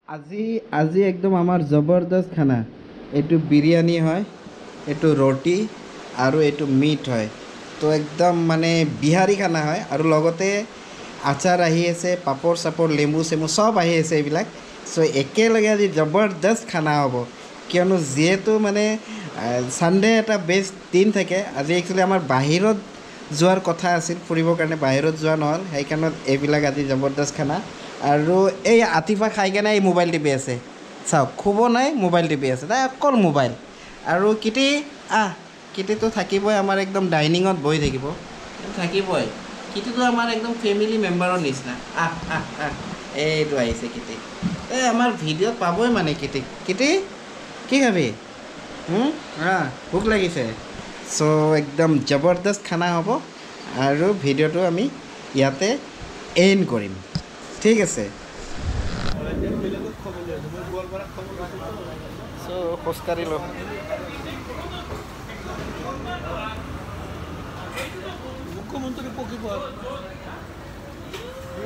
আজি আজি একদম আমাৰ জবৰদস্ত খানা এইটো বিৰিয়ানী হয় এইটো ৰুটি আৰু এইটো মিট হয় তো একদম মানে বিহাৰী খানা হয় আৰু লগতে আচাৰ আহি আছে পাপৰ চাপৰ লেম্বু চেম্বু চব আহি আছে এইবিলাক চ' একেলগে আজি জবৰদস্ত খানা হ'ব কিয়নো যিহেতু মানে ছানডে এটা বেষ্ট দিন থাকে আজি একচুৱেলি আমাৰ বাহিৰত যোৱাৰ কথা আছিল ফুৰিবৰ কাৰণে বাহিৰত যোৱা নহ'ল সেইকাৰণে এইবিলাক আজি জবৰদস্ত খানা আৰু এই আতিফা খাই কেনে এই মোবাইল টিপি আছে চাওক শুব নাই মোবাইল টিপি আছে তাই অকল মোবাইল আৰু কিটি কিটিটো থাকিবই আমাৰ একদম ডাইনিঙত বহি থাকিবই কিটিটো আমাৰ একদম ফেমিলি মেম্বাৰৰ নিচিনা এইটো আহিছে কিটি এই আমাৰ ভিডিঅ'ত পাবই মানে কিটি কি খাবি ভোক লাগিছে চ' একদম জবৰদস্ত খানা হ'ব আৰু ভিডিঅ'টো আমি ইয়াতে এণ্ড কৰিম ঠিক আছে চ' খোজকাঢ়িলোঁ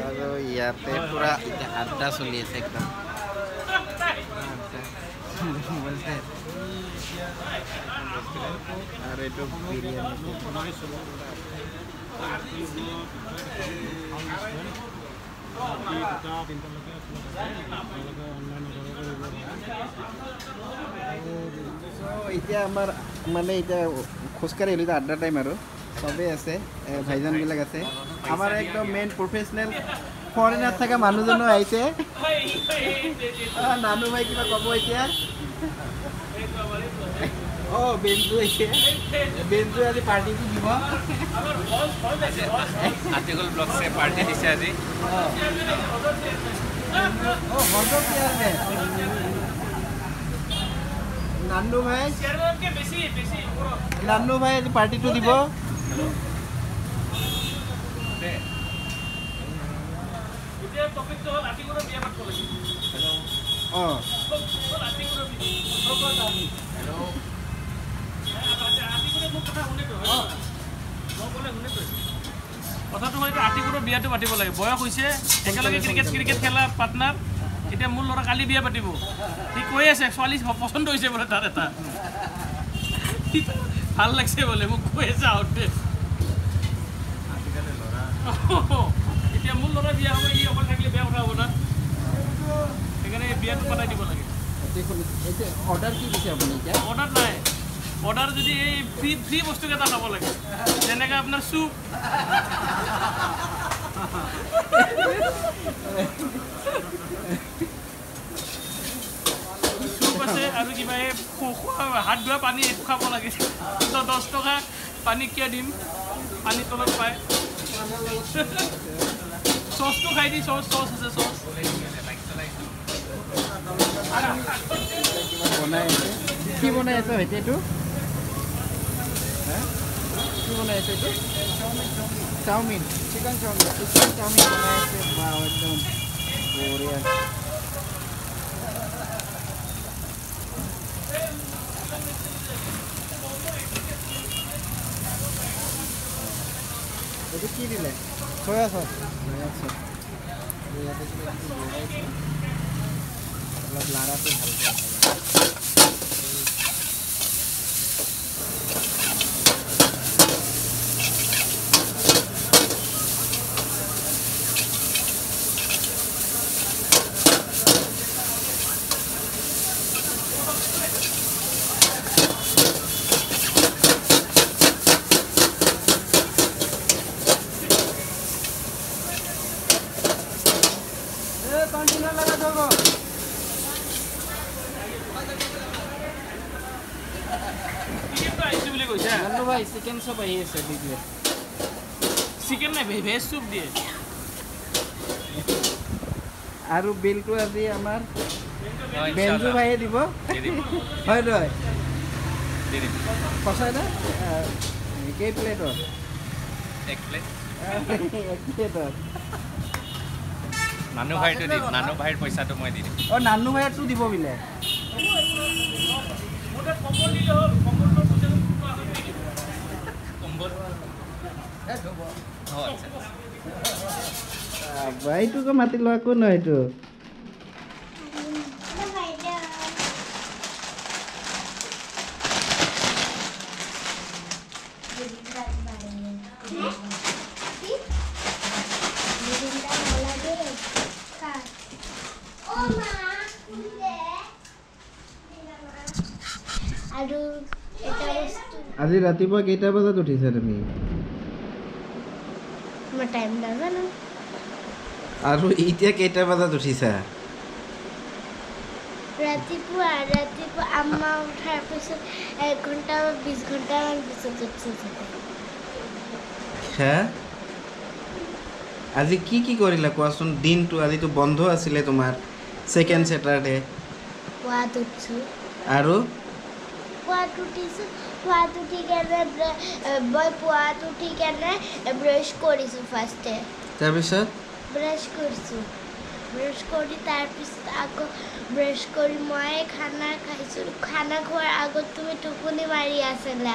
আৰু ইয়াতে পূৰা এতিয়া আড্ডা চলি আছে একদম আৰু এইটো এতিয়া আমাৰ মানে এতিয়া খোজকাঢ়ি আহিলোঁ এতিয়া আড্ডা টাইম আৰু চবেই আছে ভাইজানবিলাক আছে আমাৰ একদম মেইন প্ৰফেচনেল ফৰেনাৰ থকা মানুহজনো আহিছে নানু ভাই কিবা ক'ব এতিয়া বেঞ্জু আহিছে বেঞ্জু আজি পাৰ্টিটো দিব আৰ্টিকল ব্লগছে পাৰ্টি দিছে আজি নান্নু ভাই আজি পাৰ্টিটো দিব কথাটো হয় আতিকুৰৰ বিয়াটো পাতিব লাগে বয়স হৈছে একেলগে ক্ৰিকেট খেলা পাৰ্টনাৰ এতিয়া মোৰ ল'ৰা কালি বিয়া পাতিব সি কৈ আছে ছোৱালী পচন্দ হৈছে বোলে তাত এটা ভাল লাগিছে বোলে মোক কৈ আছে আহোঁতে এতিয়া মোৰ ল'ৰা বিয়া হ'ব ই অকল থাকিলে বেয়া কথা হ'ব না সেইকাৰণে বিয়াটো পাতাই দিব লাগে অৰ্ডাৰ কি দিছে আপুনি এতিয়া অৰ্ডাৰ নাই অৰ্ডাৰ যদি এই ফ্ৰী বস্তুকেইটা খাব লাগে যেনেকৈ আপোনাৰ চুপ চুপ আছে আৰু কিবা এই হাত ধোৱা পানী এইটো খাব লাগে 10 টকা পানী কিয় দিম পানীৰ তলত পায় চচটো খাই দি চচ আছে চচ কি বনাই আছে ভাইটি এইটো কি বনাই আছে এইটো চাওমিন চিকেন চাওমিন বনাই আছে বা একদম বঢ়িয়া এইটো কি দিলে চয়া চচ অলপ লাৰাটো ভালকৈ আছে চিকেন চব আহি আছে চিকেন নাই ভেজ চুপ দিয়ে আৰু বিলটো আজি আমাৰ বেঞ্জু ভাইয়ে দিব হয় নহয় সঁচাই না কেই প্লেটৰ এক প্লেট প্লেটৰ নানু ভাইটো দিম নানু ভাইৰ পইচাটো মই দি দিম নানু ভাইৰটো দিব বোলে ভাইটোকে মাতি লোৱা কোন হয় এইটো আৰু এটা বস্তু আজি ৰাতিপুৱা কেইটা বজাত উঠিছা তুমি? মই টাইম নাজানো। আৰু এতিয়া কেইটা বজাত উঠিছা? ৰাতিপুৱা আম্মা উঠাৰ পিছত 1 ঘণ্টা বা 20 ঘণ্টামান পিছত উঠিছে। হা? আজি কি কৰিলা কোৱাচোন? দিনটো আজিতো বন্ধ আছিলে তোমাৰ, ছেকেণ্ড ছেটাৰডে। পুৱাত উঠিছোঁ। আৰু পুৱাত উঠিছোঁ, পুৱাত উঠি কেনে মই পুৱাত উঠি কেনে ব্ৰাছ কৰিছোঁ ফাৰ্ষ্টে। তাৰপিছত ব্ৰাছ কৰিছোঁ, ব্ৰাছ কৰি তাৰপিছত আকৌ ব্ৰাছ কৰি মই খানা খাইছোঁ। খানা খোৱাৰ আগত তুমি টোপনি মাৰি আছিলা,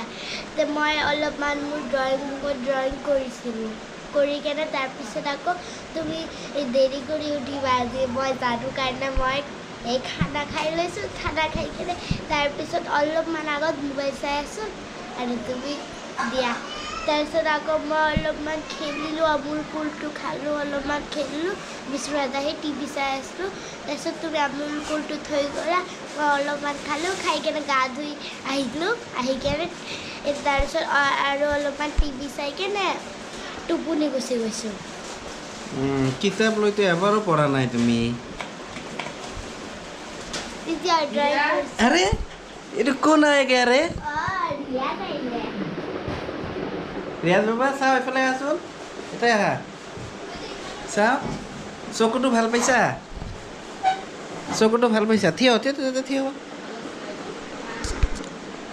তে মই অলপমান মোৰ ড্ৰয়িং কৰিছিলোঁ। কৰি কেনে তাৰপিছত আকৌ তুমি দেৰি কৰি উঠিবা আজি মই জানো কাৰণে মই এই খানা খাই লৈছোঁ। খানা খাই কেনে তাৰপিছত অলপমান আগত মোবাইল চাই আছোঁ আৰু তুমি দিয়া। তাৰপিছত আকৌ মই অলপমান খেলিলোঁ, আমুল কুলটো খালোঁ, অলপমান খেলিলোঁ, বিচনাত আহি টিভি চাই আছিলোঁ। তাৰপিছত তুমি আমুল কুলটো থৈ গ'লা, মই অলপমান খালোঁ, খাই কেনে গা ধুই আহিলোঁ। আহি কেনে তাৰপিছত আৰু অলপমান টিভি চাই কেনে টোপনি গুচি গৈছোঁ। কিতাপ লৈতো এবাৰো পঢ়া নাই তুমি। তেতিয়া ড্ৰয়িং কৰিছোঁ। আৰে এইটো কোন আয়েগে? আৰে ৰিয়া আহিলে। ৰিয়াজ বাবা চাওঁ এইফালে আছোন, এটাই আহা চাওঁ। চকুটো ভাল পাইছা? চকুটো ভাল পাইছা? থিয় থিয়।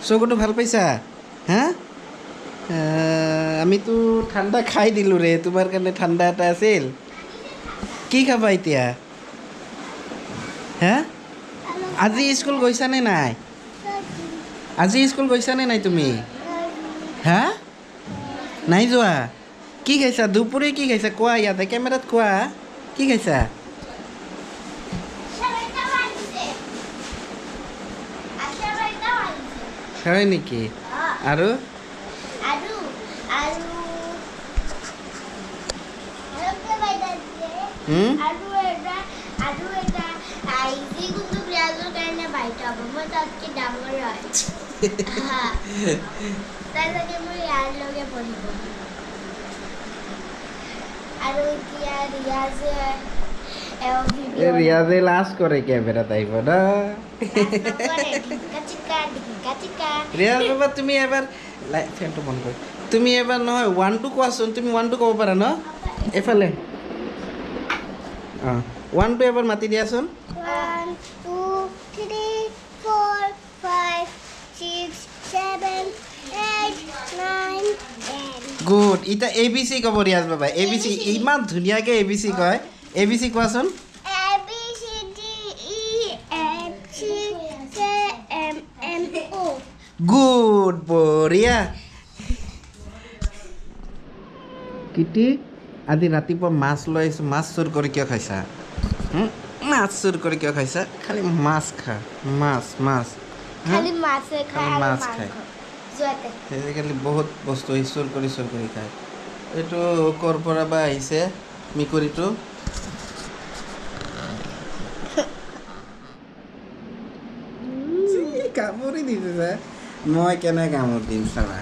চকুটো ভাল পাইছা? হা? আমিতো ঠাণ্ডা খাই দিলোঁ ৰে, তোমাৰ কাৰণে ঠাণ্ডা এটা আছিল। কি খাবা এতিয়া? হা? আজি স্কুল গৈছানে নাই? আজি স্কুল গৈছানে নাই তুমি? হা? নাই যোৱা? কি খাইছা? দুপৰীয়া কি খাইছা কোৱা? ইয়াতে কেমেৰাত কোৱা, কি খাইছা? হয় নেকি? আৰু মই তাতকৈ ডাঙৰ হয়। তাৰপিছতে মই ইয়াৰ লগে পঢ়িব। আৰু এতিয়া ৰিয়াজে লাজ কৰে কেমেৰাত আহিব ন। ৰিয়াজ বাবা তুমি এবাৰ ফেনটো বন্ধ কৰি, তুমি এবাৰ নহয় 1 2 কোৱাচোন। তুমি 1 2 ক'ব পাৰা ন? এইফালে 1 2 এবাৰ মাতি দিয়াচোন। 1 2 3 4 5 6 7 8 9 10 গুড। এতিয়া ABC ক'ব ৰিয়াজ বাবা। ABC ইমান ধুনীয়াকৈ ABC কয়। ABC কোৱাচোন। গুড, বঢ়িয়া। কিটি আজি ৰাতিপুৱা মাছ লৈ আহিছোঁ। মাছ চুৰ কৰি কিয় খাইছা? মাছ চুৰ কৰি কিয় খাইছা? খালি মাছ খা, মাছ। খালি মাছে খায় আৰু মাছ মাংস। খায়। যোৱাতে আজিকালি বহুত বস্তু চুৰ কৰি খায়। এইটো ক'ৰ পৰা বা আহিছে মেকুৰীটো? কামুৰি দিছে যে, মই কেনে কামুৰি দিম চাবা।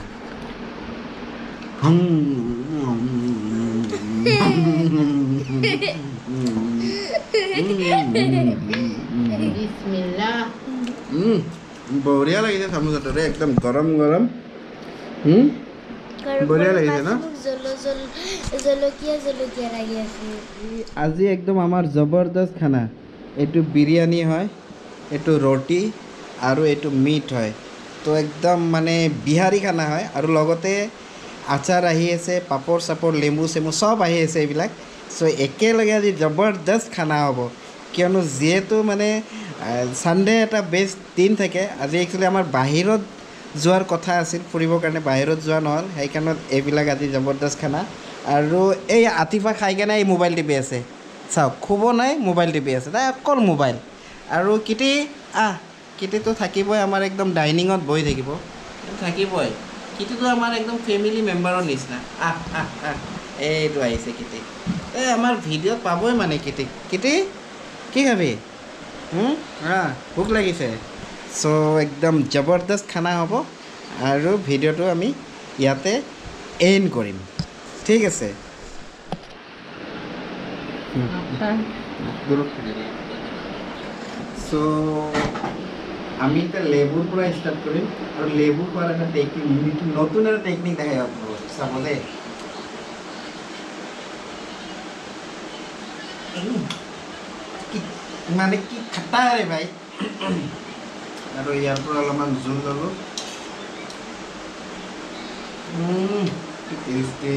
বঢ়িয়া লাগিছে চামুচাটোৰে, একদম গৰম গৰম। বঢ়িয়া লাগিছে ন? জলকীয়া লাগি আছে। আজি একদম আমাৰ জবৰদস্ত খানা। এইটো বিৰিয়ানী হয়, এইটো ৰুটি আৰু এইটো মিট হয়। তো একদম মানে বিহাৰী খানা হয়। আৰু লগতে আচাৰ আহি আছে, পাপৰ চাপৰ, লেম্বু চেম্বু চব আহি আছে এইবিলাক। চ' একেলগে আজি জবৰদস্ত খানা হ'ব। কিয়নো যিহেতু মানে ছানডে এটা বেষ্ট দিন থাকে। আজি একচুৱেলি আমাৰ বাহিৰত যোৱাৰ কথা আছিল, ফুৰিবৰ কাৰণে বাহিৰত যোৱা নহ'ল। সেইকাৰণে এইবিলাক আজি জবৰদস্ত খানা। আৰু এই আতিফা খাই কেনে এই মোবাইল টিপি আছে। চাওক, শুব নাই, মোবাইল টিপি আছে, তাই অকল মোবাইল। আৰু কিটি কিটিটো থাকিবই আমাৰ, একদম ডাইনিঙত বহি থাকিবই। কিটিটো আমাৰ একদম ফেমিলি মেম্বাৰৰ নিচিনা। এইটো আহিছে কিটি। আমাৰ ভিডিঅ'ত পাবই মানে কিটি কি খাবি? ভোক লাগিছে চ' একদম জবৰদস্ত খানা হ'ব আৰু ভিডিঅ'টো আমি ইয়াতে এণ্ড কৰিম ঠিক আছে চ' আমি এতিয়া লেবুৰ পৰা ষ্টাৰ্ট কৰিম আৰু লেবু খোৱাৰ এটা টেকনিক নতুন এটা টেকনিক দেখাই আপোনালোকক চাব দেই মানে কি খাটা ৰে ভাই আৰু ইয়াৰ পৰা অলপমান জোল ল'লোঁ কি টেষ্টি